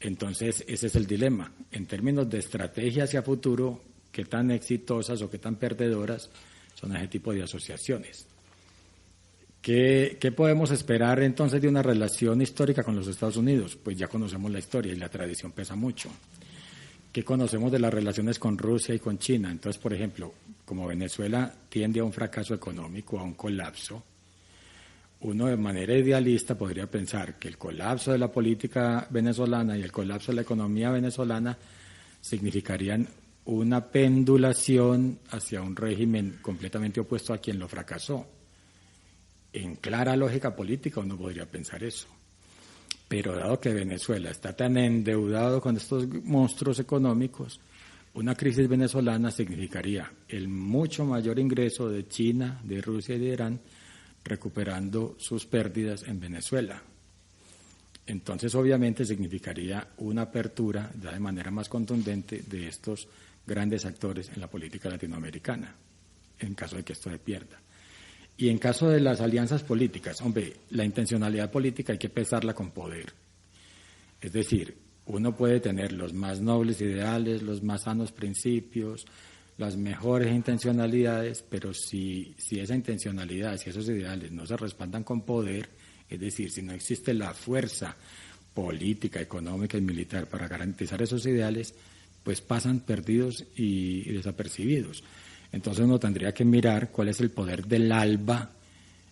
Entonces, ese es el dilema. En términos de estrategia hacia futuro, ¿qué tan exitosas o qué tan perdedoras son ese tipo de asociaciones? ¿Qué podemos esperar entonces de una relación histórica con los Estados Unidos? Pues ya conocemos la historia y la tradición pesa mucho. ¿Qué conocemos de las relaciones con Rusia y con China? Entonces, por ejemplo, como Venezuela tiende a un fracaso económico, a un colapso, uno de manera idealista podría pensar que el colapso de la política venezolana y el colapso de la economía venezolana significarían una pendulación hacia un régimen completamente opuesto a quien lo fracasó. En clara lógica política uno podría pensar eso. Pero dado que Venezuela está tan endeudado con estos monstruos económicos, una crisis venezolana significaría el mucho mayor ingreso de China, de Rusia y de Irán, recuperando sus pérdidas en Venezuela. Entonces, obviamente, significaría una apertura ya de manera más contundente de estos grandes actores en la política latinoamericana, en caso de que esto se pierda. Y en caso de las alianzas políticas, hombre, la intencionalidad política hay que pesarla con poder. Es decir, uno puede tener los más nobles ideales, los más sanos principios, las mejores intencionalidades, pero si esa intencionalidad, si esos ideales no se respaldan con poder, es decir, si no existe la fuerza política, económica y militar para garantizar esos ideales, pues pasan perdidos y desapercibidos. Entonces uno tendría que mirar cuál es el poder del ALBA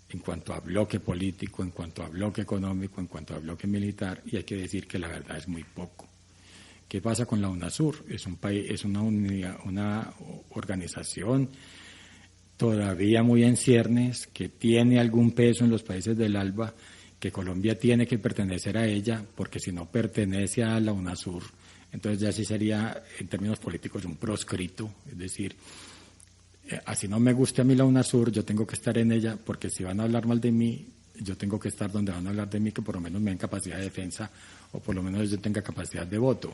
en cuanto a bloque político, en cuanto a bloque económico, en cuanto a bloque militar, y hay que decir que la verdad es muy poco. ¿Qué pasa con la UNASUR? Es un país, es una organización todavía muy en ciernes, que tiene algún peso en los países del ALBA, que Colombia tiene que pertenecer a ella, porque si no pertenece a la UNASUR, entonces ya sí sería, en términos políticos, un proscrito, es decir, así no me guste a mí la UNASUR, yo tengo que estar en ella, porque si van a hablar mal de mí, yo tengo que estar donde van a hablar de mí, que por lo menos me den capacidad de defensa, o por lo menos yo tenga capacidad de voto.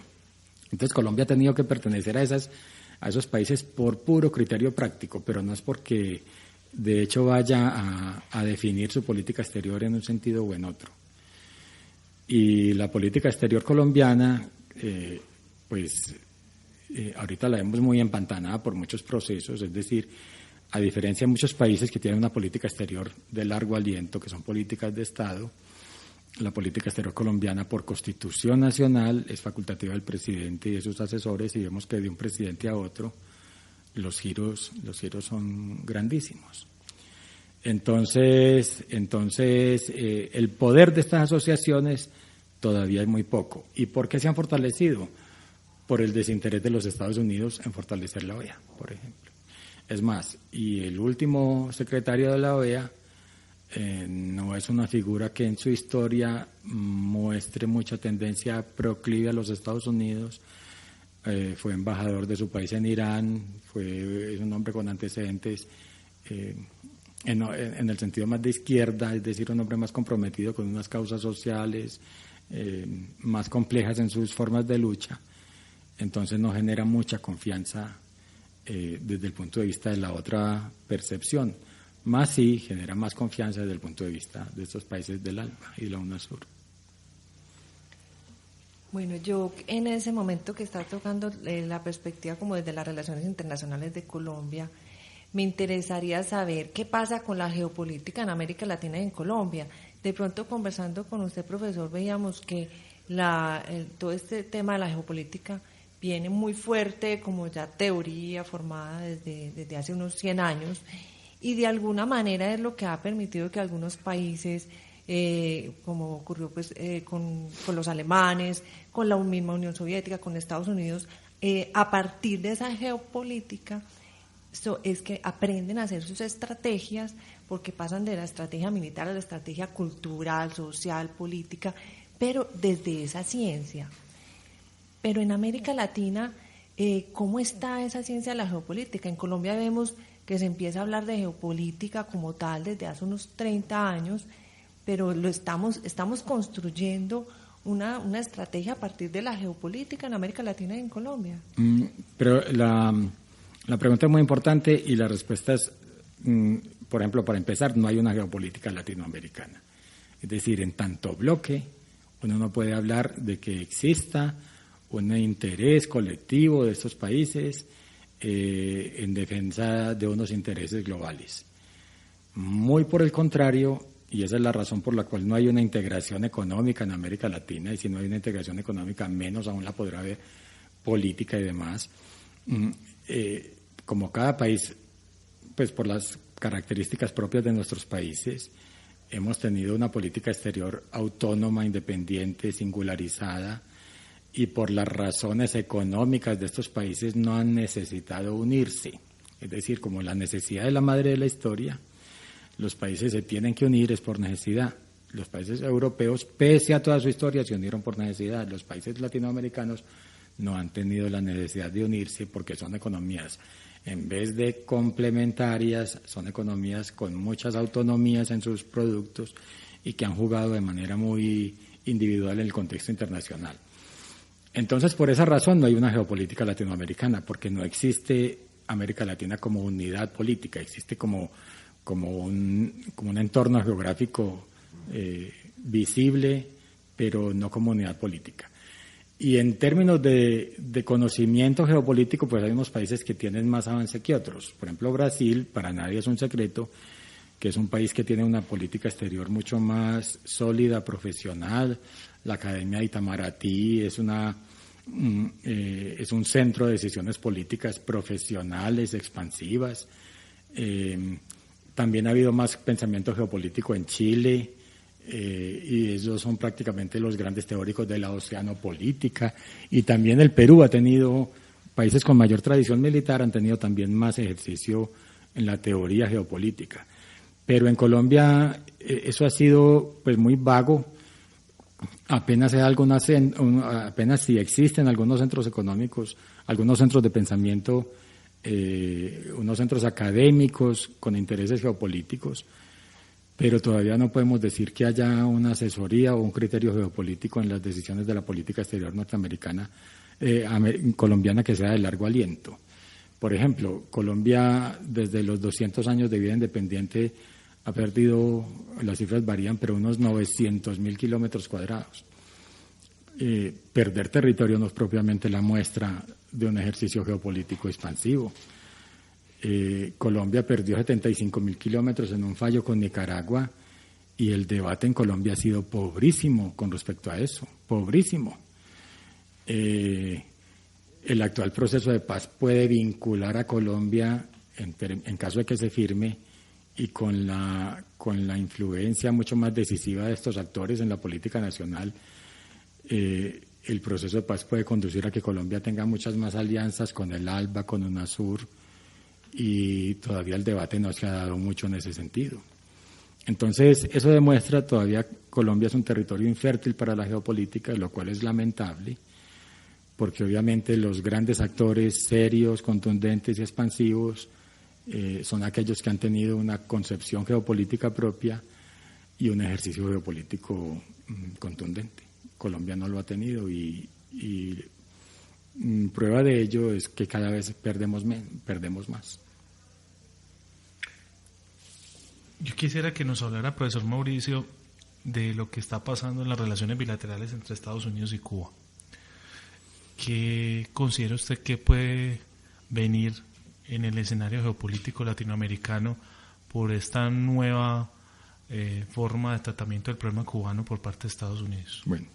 Entonces Colombia ha tenido que pertenecer a esos países por puro criterio práctico, pero no es porque de hecho vaya a definir su política exterior en un sentido o en otro. Y la política exterior colombiana, ahorita la vemos muy empantanada por muchos procesos, es decir, a diferencia de muchos países que tienen una política exterior de largo aliento, que son políticas de Estado, la política exterior colombiana por Constitución Nacional es facultativa del presidente y de sus asesores, y vemos que de un presidente a otro los giros son grandísimos. Entonces el poder de estas asociaciones todavía es muy poco. ¿Y por qué se han fortalecido? Por el desinterés de los Estados Unidos en fortalecer la OEA, por ejemplo. Es más, y el último secretario de la OEA no es una figura que en su historia muestre mucha tendencia proclive a los Estados Unidos. Fue embajador de su país en Irán, es un hombre con antecedentes en el sentido más de izquierda, es decir, un hombre más comprometido con unas causas sociales más complejas en sus formas de lucha. Entonces no genera mucha confianza desde el punto de vista de la otra percepción, más sí genera más confianza desde el punto de vista de estos países del ALBA y la UNASUR. Bueno, yo en ese momento que está tocando la perspectiva como desde las relaciones internacionales de Colombia, me interesaría saber qué pasa con la geopolítica en América Latina y en Colombia. De pronto, conversando con usted, profesor, veíamos que todo este tema de la geopolítica viene muy fuerte, como ya teoría formada desde hace unos 100 años, y de alguna manera es lo que ha permitido que algunos países, como ocurrió pues con los alemanes, con la misma Unión Soviética, con Estados Unidos, a partir de esa geopolítica, es que aprenden a hacer sus estrategias, porque pasan de la estrategia militar a la estrategia cultural, social, política, pero desde esa ciencia. Pero en América Latina, ¿cómo está esa ciencia de la geopolítica? En Colombia vemos que se empieza a hablar de geopolítica como tal desde hace unos 30 años, pero estamos construyendo una estrategia a partir de la geopolítica en América Latina y en Colombia. Pero la pregunta es muy importante y la respuesta es, por ejemplo, para empezar, no hay una geopolítica latinoamericana. Es decir, en tanto bloque, uno no puede hablar de que exista un interés colectivo de estos países en defensa de unos intereses globales. Muy por el contrario, y esa es la razón por la cual no hay una integración económica en América Latina, y si no hay una integración económica, menos aún la podrá haber política y demás. Como cada país, pues por las características propias de nuestros países, hemos tenido una política exterior autónoma, independiente, singularizada, y por las razones económicas de estos países no han necesitado unirse. Es decir, como la necesidad es la madre de la historia, los países se tienen que unir es por necesidad. Los países europeos, pese a toda su historia, se unieron por necesidad. Los países latinoamericanos no han tenido la necesidad de unirse porque son economías, en vez de complementarias, son economías con muchas autonomías en sus productos y que han jugado de manera muy individual en el contexto internacional. Entonces, por esa razón no hay una geopolítica latinoamericana, porque no existe América Latina como unidad política, existe como un entorno geográfico visible, pero no como unidad política. Y en términos de conocimiento geopolítico, pues hay unos países que tienen más avance que otros. Por ejemplo, Brasil, para nadie es un secreto, que es un país que tiene una política exterior mucho más sólida, profesional. La Academia de Itamaraty es un centro de decisiones políticas profesionales, expansivas. También ha habido más pensamiento geopolítico en Chile, y ellos son prácticamente los grandes teóricos de la oceanopolítica. Y también el Perú ha tenido, países con mayor tradición militar han tenido también más ejercicio en la teoría geopolítica. Pero en Colombia eso ha sido pues muy vago. Apenas si existen algunos centros económicos, algunos centros de pensamiento, unos centros académicos con intereses geopolíticos, pero todavía no podemos decir que haya una asesoría o un criterio geopolítico en las decisiones de la política exterior norteamericana, colombiana, que sea de largo aliento. Por ejemplo, Colombia desde los 200 años de vida independiente ha perdido, las cifras varían, pero unos 900.000 kilómetros cuadrados. Perder territorio no es propiamente la muestra de un ejercicio geopolítico expansivo. Colombia perdió 75.000 kilómetros en un fallo con Nicaragua, y el debate en Colombia ha sido pobrísimo con respecto a eso, pobrísimo. El actual proceso de paz puede vincular a Colombia, en caso de que se firme, y con la influencia mucho más decisiva de estos actores en la política nacional, el proceso de paz puede conducir a que Colombia tenga muchas más alianzas con el ALBA, con UNASUR, y todavía el debate no se ha dado mucho en ese sentido. Entonces, eso demuestra todavía Colombia es un territorio infértil para la geopolítica, lo cual es lamentable, porque obviamente los grandes actores serios, contundentes y expansivos son aquellos que han tenido una concepción geopolítica propia y un ejercicio geopolítico contundente. Colombia no lo ha tenido y prueba de ello es que cada vez perdemos más. Yo quisiera que nos hablara, profesor Mauricio, de lo que está pasando en las relaciones bilaterales entre Estados Unidos y Cuba. ¿Qué considera usted que puede venir en el escenario geopolítico latinoamericano por esta nueva forma de tratamiento del problema cubano por parte de Estados Unidos? Bueno,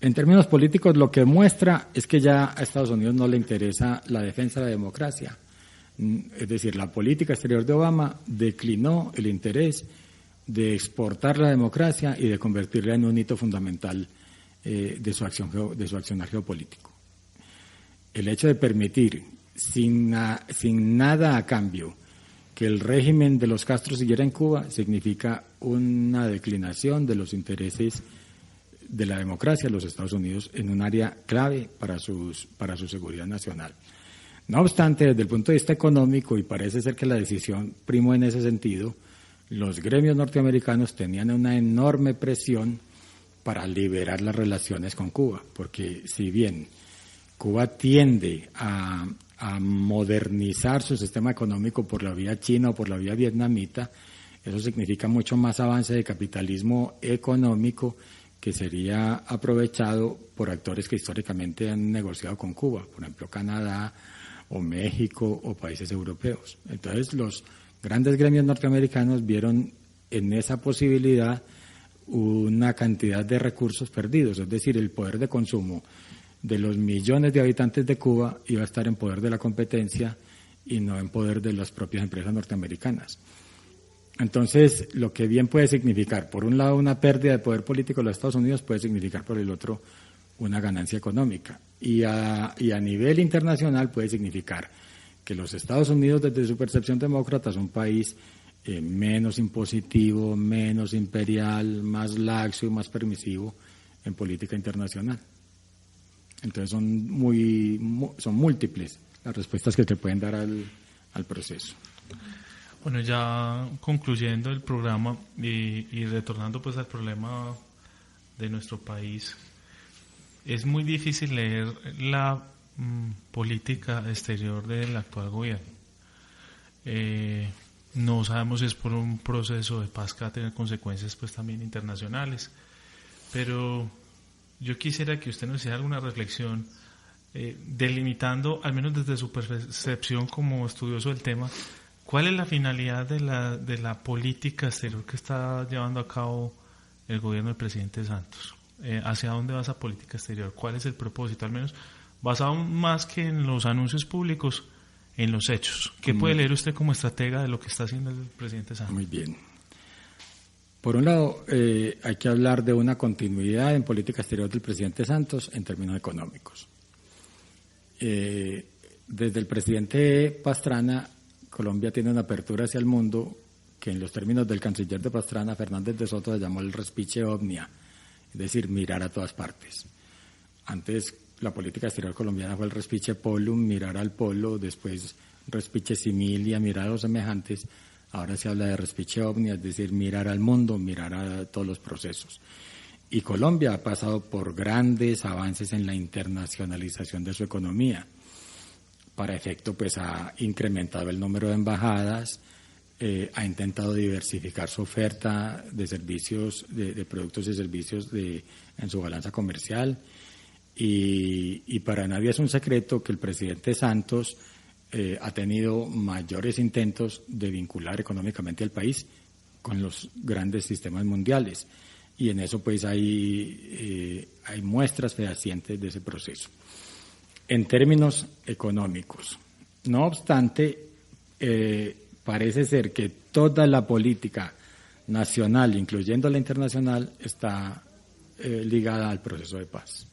en términos políticos lo que muestra es que ya a Estados Unidos no le interesa la defensa de la democracia. Es decir, la política exterior de Obama declinó el interés de exportar la democracia y de convertirla en un hito fundamental de su accionar geopolítico. El hecho de permitir sin nada a cambio que el régimen de los Castro siguiera en Cuba significa una declinación de los intereses de la democracia de los Estados Unidos en un área clave para su seguridad nacional. No obstante, desde el punto de vista económico, y parece ser que la decisión primó en ese sentido, los gremios norteamericanos tenían una enorme presión para liberar las relaciones con Cuba, porque si bien Cuba tiende a modernizar su sistema económico por la vía china o por la vía vietnamita, eso significa mucho más avance de capitalismo económico que sería aprovechado por actores que históricamente han negociado con Cuba, por ejemplo Canadá o México o países europeos. Entonces los grandes gremios norteamericanos vieron en esa posibilidad una cantidad de recursos perdidos, es decir, el poder de consumo de los millones de habitantes de Cuba iba a estar en poder de la competencia y no en poder de las propias empresas norteamericanas. Entonces, lo que bien puede significar, por un lado, una pérdida de poder político de los Estados Unidos, puede significar, por el otro, una ganancia económica. Y a nivel internacional puede significar que los Estados Unidos, desde su percepción demócrata, es un país menos impositivo, menos imperial, más laxo y más permisivo en política internacional. Entonces son múltiples las respuestas que te pueden dar al proceso. Bueno, ya concluyendo el programa y retornando pues al problema de nuestro país, es muy difícil leer la política exterior del actual gobierno. No sabemos si es por un proceso de paz que va a tener consecuencias pues también internacionales, pero yo quisiera que usted nos hiciera alguna reflexión delimitando, al menos desde su percepción como estudioso del tema, ¿cuál es la finalidad de la política exterior que está llevando a cabo el gobierno del presidente Santos? ¿Hacia dónde va esa política exterior? ¿Cuál es el propósito? Al menos basado más que en los anuncios públicos, en los hechos. ¿Qué puede leer usted como estratega de lo que está haciendo el presidente Santos? Muy bien. Por un lado, hay que hablar de una continuidad en política exterior del presidente Santos en términos económicos. Desde el presidente Pastrana, Colombia tiene una apertura hacia el mundo que en los términos del canciller de Pastrana, Fernández de Soto, se llamó el respiche omnia, es decir, mirar a todas partes. Antes la política exterior colombiana fue el respiche polum, mirar al polo, después respiche similia, mirar a los semejantes. Ahora se habla de respiche omnia, es decir, mirar al mundo, mirar a todos los procesos. Y Colombia ha pasado por grandes avances en la internacionalización de su economía. Para efecto, pues ha incrementado el número de embajadas, ha intentado diversificar su oferta de servicios, de productos y servicios en su balanza comercial. Y para nadie es un secreto que el presidente Santos ha tenido mayores intentos de vincular económicamente al país con los grandes sistemas mundiales. Y en eso pues hay muestras fehacientes de ese proceso. En términos económicos, no obstante, parece ser que toda la política nacional, incluyendo la internacional, está ligada al proceso de paz.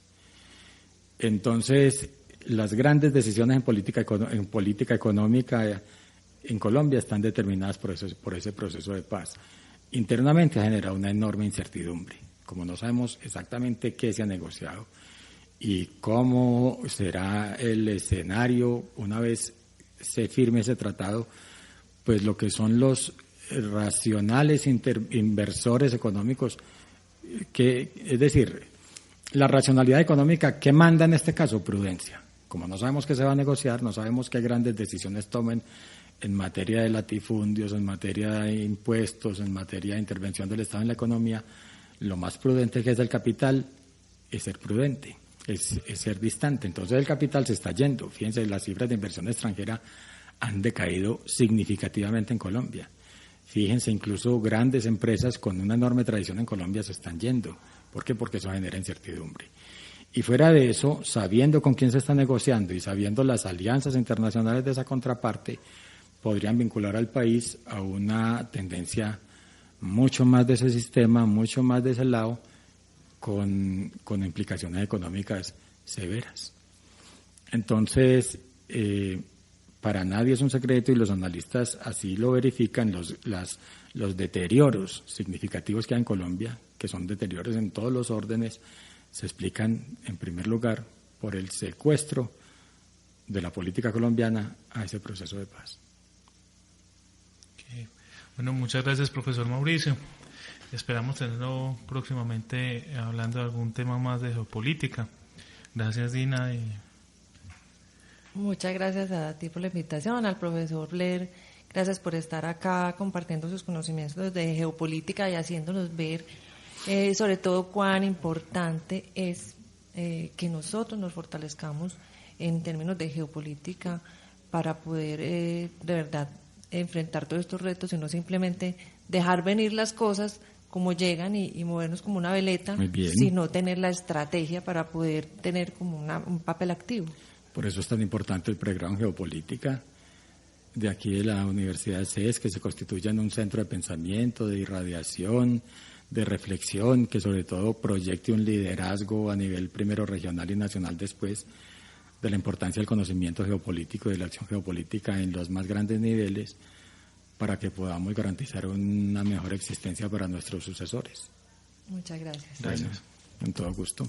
Entonces, las grandes decisiones en política económica en Colombia están determinadas por ese proceso de paz. Internamente ha generado una enorme incertidumbre. Como no sabemos exactamente qué se ha negociado y cómo será el escenario una vez se firme ese tratado, pues lo que son los racionales inversores económicos, es decir, la racionalidad económica, ¿qué manda en este caso? Prudencia. Como no sabemos qué se va a negociar, no sabemos qué grandes decisiones tomen en materia de latifundios, en materia de impuestos, en materia de intervención del Estado en la economía, lo más prudente que es el capital es ser prudente, es ser distante. Entonces el capital se está yendo. Fíjense, las cifras de inversión extranjera han decaído significativamente en Colombia. Fíjense, incluso grandes empresas con una enorme tradición en Colombia se están yendo. ¿Por qué? Porque eso genera incertidumbre. Y fuera de eso, sabiendo con quién se está negociando y sabiendo las alianzas internacionales de esa contraparte, podrían vincular al país a una tendencia mucho más de ese sistema, mucho más de ese lado, con implicaciones económicas severas. Entonces, para nadie es un secreto y los analistas así lo verifican, los deterioros significativos que hay en Colombia, que son deterioros en todos los órdenes, se explican en primer lugar por el secuestro de la política colombiana a ese proceso de paz. Okay. Bueno, muchas gracias, profesor Mauricio. Esperamos tenerlo próximamente hablando de algún tema más de geopolítica. Gracias, Dina. Muchas gracias a ti por la invitación, al profesor Blair. Gracias por estar acá compartiendo sus conocimientos de geopolítica y haciéndonos ver sobre todo cuán importante es que nosotros nos fortalezcamos en términos de geopolítica para poder de verdad enfrentar todos estos retos y no simplemente dejar venir las cosas como llegan y movernos como una veleta, sino tener la estrategia para poder tener como un papel activo. Por eso es tan importante el pregrado en geopolítica de aquí de la Universidad CES, que se constituya en un centro de pensamiento, de irradiación, de reflexión, que sobre todo proyecte un liderazgo a nivel primero regional y nacional después, de la importancia del conocimiento geopolítico y de la acción geopolítica en los más grandes niveles, para que podamos garantizar una mejor existencia para nuestros sucesores. Muchas gracias. Gracias. Con todo gusto.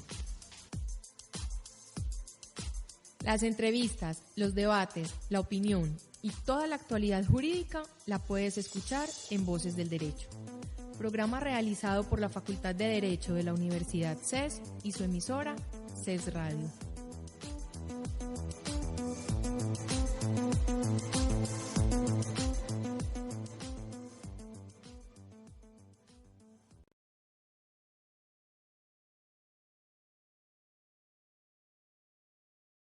Las entrevistas, los debates, la opinión y toda la actualidad jurídica la puedes escuchar en Voces del Derecho. Programa realizado por la Facultad de Derecho de la Universidad CES y su emisora CES Radio.